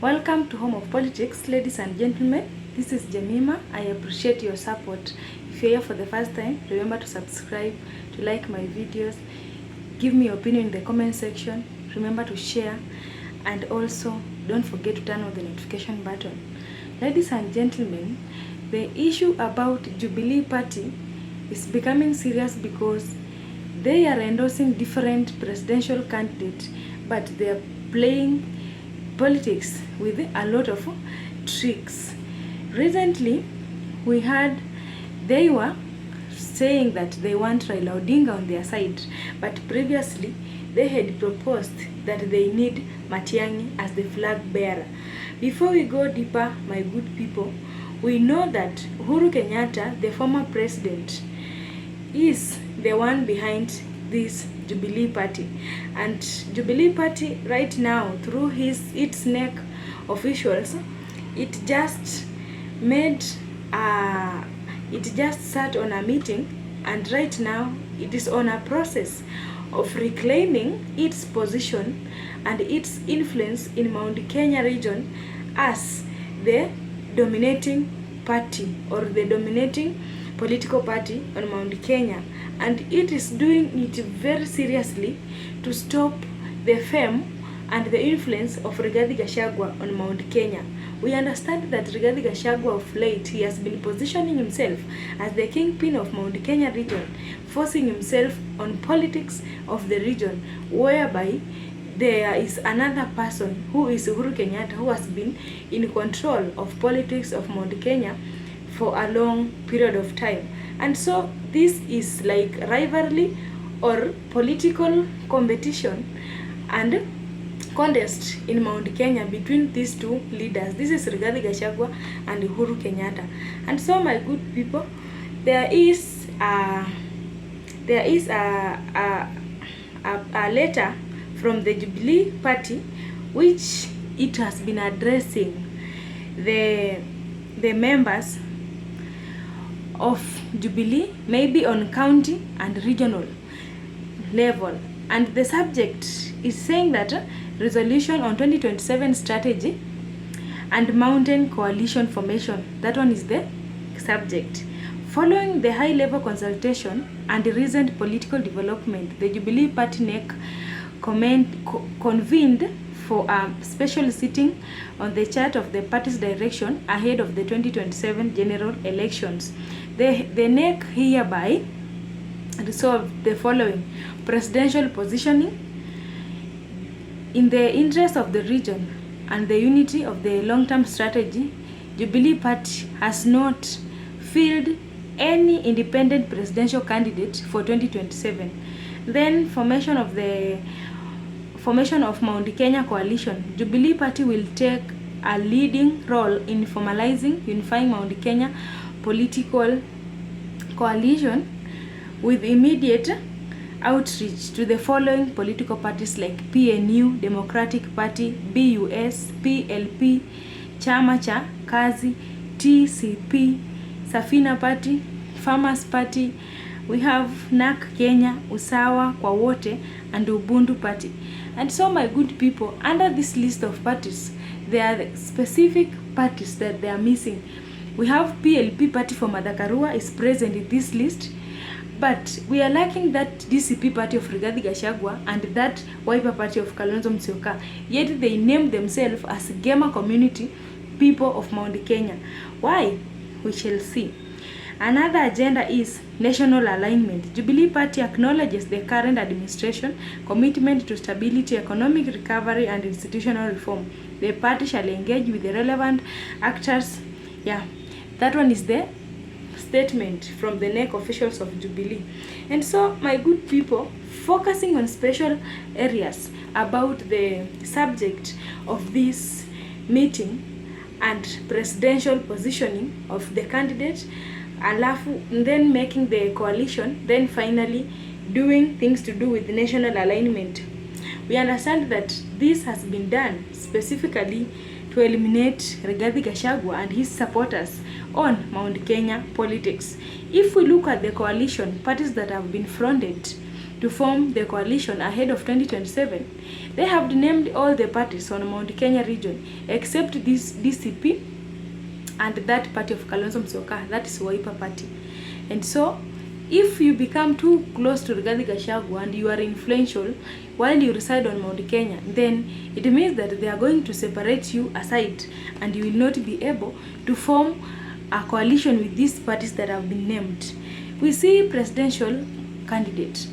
Welcome to Home of Politics, ladies and gentlemen. This is Jemima. I appreciate your support. If you're here for the first time, remember to subscribe, to like my videos, give me your opinion in the comment section, remember to share, and also don't forget to turn on the notification button. Ladies and gentlemen, the issue about Jubilee Party is becoming serious because they are endorsing different presidential candidates, but they are playing politics with a lot of tricks. Recently, we heard they were saying that they want Raila Odinga on their side, but previously they had proposed that they need Matiang'i as the flag bearer. Before we go deeper, my good people, we know that Uhuru Kenyatta, the former president, is the one behind this Jubilee Party, and Jubilee Party right now, through its neck officials, it just sat on a meeting, and right now it is on a process of reclaiming its position and its influence in Mount Kenya region as the dominating party or the dominating political party on Mount Kenya, and it is doing it very seriously to stop the fame and the influence of Rigathi Gachagua on Mount Kenya. We understand that Rigathi Gachagua of late, he has been positioning himself as the kingpin of Mount Kenya region, forcing himself on politics of the region, whereby there is another person who is Uhuru Kenyatta, who has been in control of politics of Mount Kenya for a long period of time. And so this is like rivalry or political competition and contest in Mount Kenya between these two leaders. This is Rigathi Gachagua and Uhuru Kenyatta. And so, my good people, there is a letter from the Jubilee Party which it has been addressing the members of Jubilee, maybe on county and regional level, and the subject is saying that resolution on 2027 strategy and mountain coalition formation. That one is the subject. Following the high-level consultation and the recent political development, the Jubilee Party NEC convened for a special sitting on the chart of the party's direction ahead of the 2027 general elections. The NEC hereby resolved the following: presidential positioning in the interest of the region and the unity of the long-term strategy. Jubilee Party has not fielded any independent presidential candidate for 2027. Then formation of Mount Kenya coalition. Jubilee Party will take a leading role in formalizing, unifying Mount Kenya political coalition with immediate outreach to the following political parties like PNU, Democratic Party, BUS, PLP, Chama cha Kazi, TCP, Safina Party, Farmers Party. We have NAK Kenya, Usawa kwa Wote, and Ubuntu Party. And so, my good people, under this list of parties, there are specific parties that they are missing. We have PLP Party for Madakarua is present in this list, but we are lacking that DCP Party of Rigathi Gachagua and that Wiper Party of Kalonzo Musyoka. Yet they name themselves as Gema Community People of Mount Kenya. Why? We shall see. Another agenda is national alignment. Jubilee Party acknowledges the current administration commitment to stability, economic recovery, and institutional reform. The party shall engage with the relevant actors. Yeah, that one is the statement from the NEC officials of Jubilee. And so, my good people, focusing on special areas about the subject of this meeting and presidential positioning of the candidate, alafu then making the coalition, then finally doing things to do with national alignment. We understand that this has been done specifically to eliminate Rigathi Gachagua and his supporters on Mount Kenya politics. If we look at the coalition parties that have been fronted to form the coalition ahead of 2027. They have named all the parties on Mount Kenya region except this DCP and that party of Kalonzo Musyoka, that is Wiper party. And so if you become too close to Rigathi Gachagua and you are influential while you reside on Mount Kenya, then it means that they are going to separate you aside and you will not be able to form a coalition with these parties that have been named. We see presidential candidate.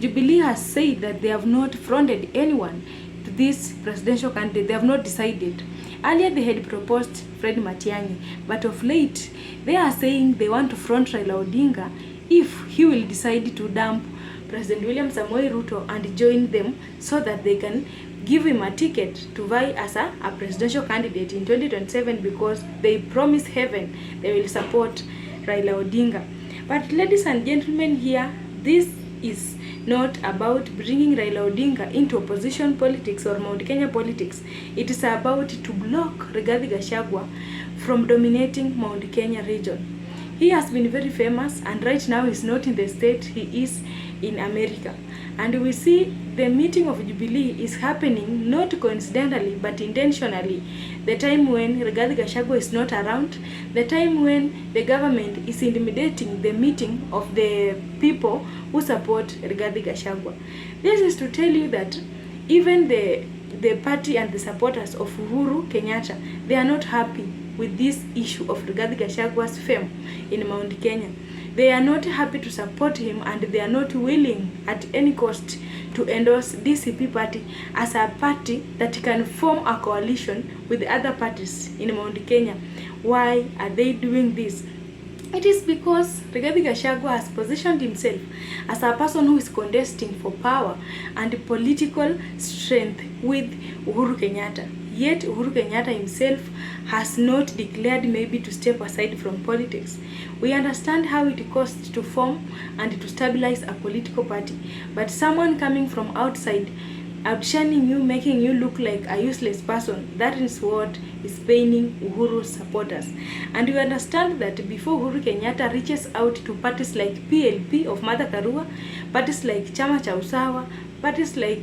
Jubilee has said that they have not fronted anyone to this presidential candidate. They have not decided. Earlier they had proposed Fred Matiang'i, but of late they are saying they want to front Raila Odinga if he will decide to dump President William Samoei Ruto and join them so that they can give him a ticket to vie as a presidential candidate in 2027, because they promise heaven they will support Raila Odinga. But ladies and gentlemen, here this is not about bringing Raila Odinga into opposition politics or Mount Kenya politics. It is about to block Rigathi Gachagua from dominating Mount Kenya region. He has been very famous and right now he's not in the state, he is in America. And we see the meeting of Jubilee is happening not coincidentally but intentionally. The time when Rigathi Gachagua is not around, the time when the government is intimidating the meeting of the people who support Rigathi Gachagua. This is to tell you that even the party and the supporters of Uhuru Kenyatta, they are not happy with this issue of Rigathi Gachagua's fame in Mount Kenya. They are not happy to support him and they are not willing at any cost to endorse DCP party as a party that can form a coalition with other parties in Mount Kenya. Why are they doing this? It is because Rigathi Gachagua has positioned himself as a person who is contesting for power and political strength with Uhuru Kenyatta. Yet Uhuru Kenyatta himself has not declared maybe to step aside from politics. We understand how it costs to form and to stabilize a political party, but someone coming from outside outshining you, making you look like a useless person, that is what is paining Uhuru's supporters. And we understand that before Uhuru Kenyatta reaches out to parties like PLP of Martha Karua, parties like Chama cha Usawa, parties like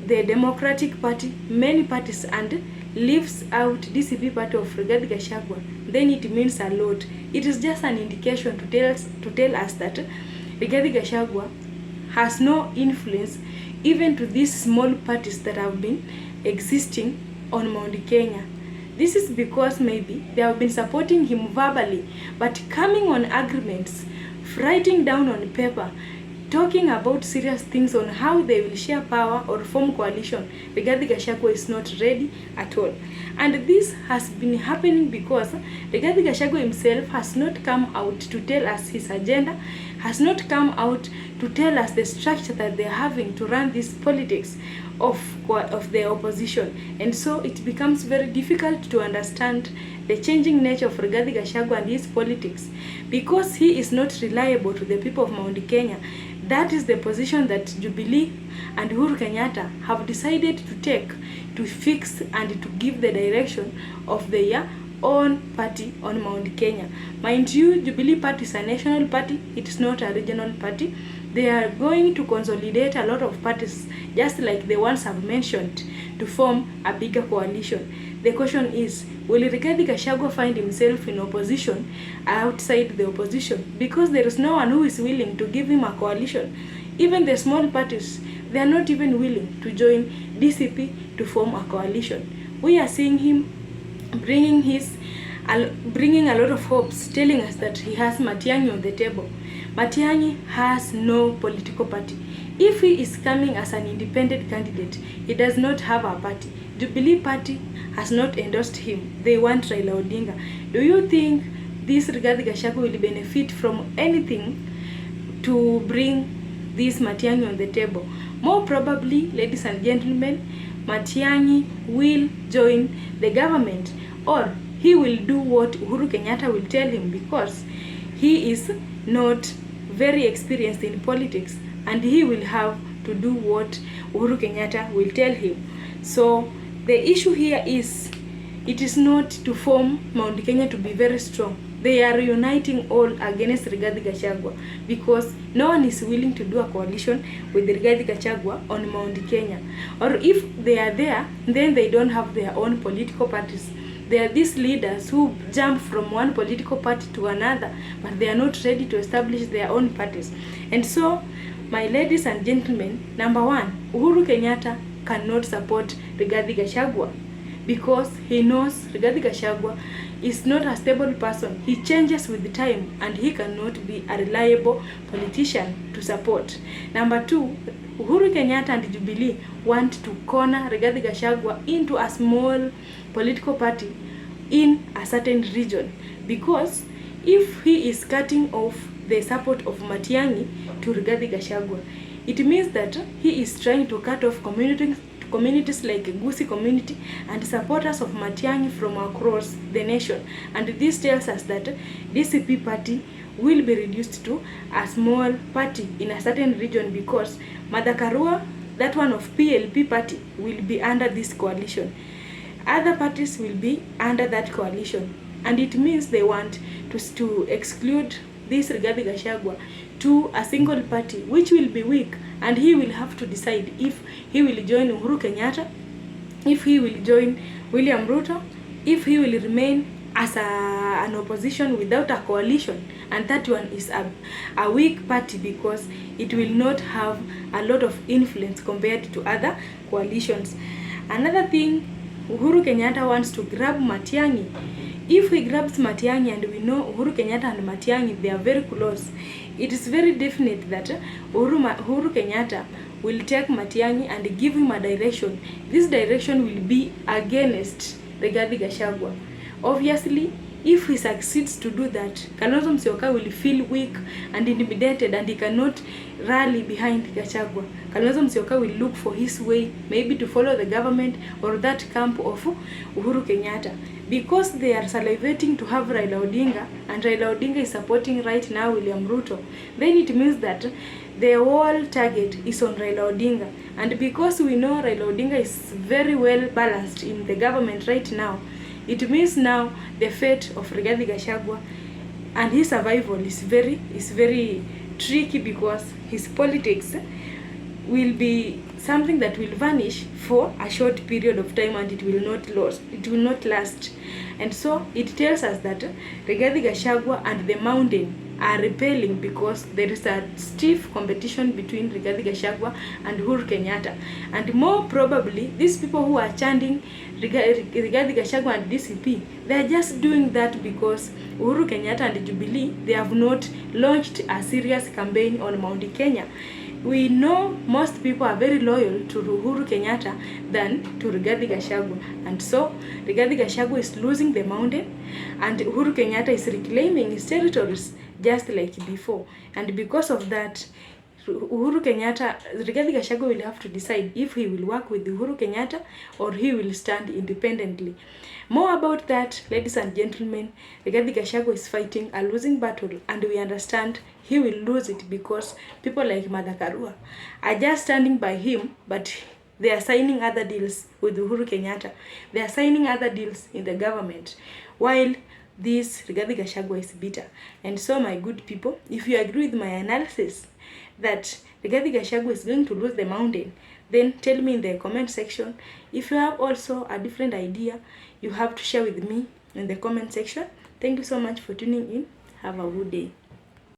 the Democratic Party, many parties, and leaves out DCP party of Rigathi Gachagua, then it means a lot. It is just an indication to tell us that Rigathi Gachagua has no influence even to these small parties that have been existing on Mount Kenya. This is because maybe they have been supporting him verbally, but coming on agreements, writing down on paper, talking about serious things on how they will share power or form coalition, Rigathi Gachagua is not ready at all. And this has been happening because Rigathi Gachagua himself has not come out to tell us his agenda, has not come out to tell us the structure that they're having to run this politics of the opposition. And so it becomes very difficult to understand the changing nature of Rigathi Gachagua and his politics, because he is not reliable to the people of Mount Kenya. That is the position that Jubilee and Uhuru Kenyatta have decided to take to fix and to give the direction of their own party on Mount Kenya. Mind you, Jubilee party is a national party, it is not a regional party. They are going to consolidate a lot of parties, just like the ones I've mentioned, to form a bigger coalition. The question is, will Rigathi Gachagua find himself in opposition outside the opposition? Because there is no one who is willing to give him a coalition. Even the small parties, they are not even willing to join DCP to form a coalition. We are seeing him bringing a lot of hopes, telling us that he has Matiang'i on the table. Matiang'i has no political party. If he is coming as an independent candidate, he does not have a party. Jubilee party has not endorsed him. They want Raila Odinga. Do you think this Rigathi Gachagua will benefit from anything to bring this Matiang'i on the table? More probably, ladies and gentlemen, Matiang'i will join the government, or he will do what Uhuru Kenyatta will tell him, because he is not very experienced in politics and he will have to do what Uhuru Kenyatta will tell him. So the issue here is, it is not to form Mount Kenya to be very strong. they are uniting all against Rigathi Gachagua, because no one is willing to do a coalition with Rigathi Gachagua on Mount Kenya. Or if they are there, then they don't have their own political parties. There are these leaders who jump from one political party to another, but they are not ready to establish their own parties. And so, my ladies and gentlemen, number one, Uhuru Kenyatta cannot support Rigathi Gachagua, because he knows Rigathi Gachagua is not a stable person. He changes with the time, and he cannot be a reliable politician to support. Number two, Uhuru Kenyatta and Jubilee want to corner Rigathi Gachagua into a small political party in a certain region, because if he is cutting off the support of Matiang'i to Rigathi Gachagua, it means that he is trying to cut off communities like Gusii community and supporters of Matiang'i from across the nation. And this tells us that DCP party will be reduced to a small party in a certain region, because Martha Karua, that one of PLP party, will be under this coalition. Other parties will be under that coalition, and it means they want to exclude this Rigathi Gachagua to a single party, which will be weak, and he will have to decide if he will join Uhuru Kenyatta, if he will join William Ruto, if he will remain as an opposition without a coalition. And that one is a weak party, because it will not have a lot of influence compared to other coalitions. Another thing, Uhuru Kenyatta wants to grab Matiang'i. If he grabs Matiang'i, and we know Uhuru Kenyatta and Matiang'i, they are very close, it is very definite that Uhuru Kenyatta will take Matiang'i and give him a direction. This direction will be against Rigathi Gachagua. Obviously, if he succeeds to do that, Kalonzo Musyoka will feel weak and intimidated, and he cannot rally behind Gachagua. Kalonzo Musyoka will look for his way, maybe to follow the government or that camp of Uhuru Kenyatta, because they are salivating to have Raila Odinga, and Raila Odinga is supporting right now William Ruto. Then it means that the whole target is on Raila Odinga, and because we know Raila Odinga is very well balanced in the government right now, it means now the fate of Rigathi Gachagua and his survival is very tricky, because his politics will be something that will vanish for a short period of time, and it will not last. And so it tells us that Rigathi Gachagua and the mountain are repelling, because there is a stiff competition between Rigathi Gachagua and Uhuru Kenyatta. And more probably, these people who are chanting Rigathi Gachagua and DCP, they are just doing that because Uhuru Kenyatta and Jubilee, they have not launched a serious campaign on Mount Kenya. We know most people are very loyal to Uhuru Kenyatta than to Rigathi Gachagua. And so, Rigathi Gachagua is losing the mountain, and Uhuru Kenyatta is reclaiming his territories just like before. And because of that, Rigathi Gachagua will have to decide if he will work with Uhuru Kenyatta or he will stand independently. More about that, ladies and gentlemen, Rigathi Gachagua is fighting a losing battle, and we understand he will lose it, because people like Martha Karua are just standing by him, but they are signing other deals with Uhuru Kenyatta. They are signing other deals in the government, while this Rigathi Gachagua is bitter. And so, my good people, if you agree with my analysis that Rigathi Gachagua is going to lose the mountain, then tell me in the comment section. If you have also a different idea, you have to share with me in the comment section. Thank you so much for tuning in. Have a good day.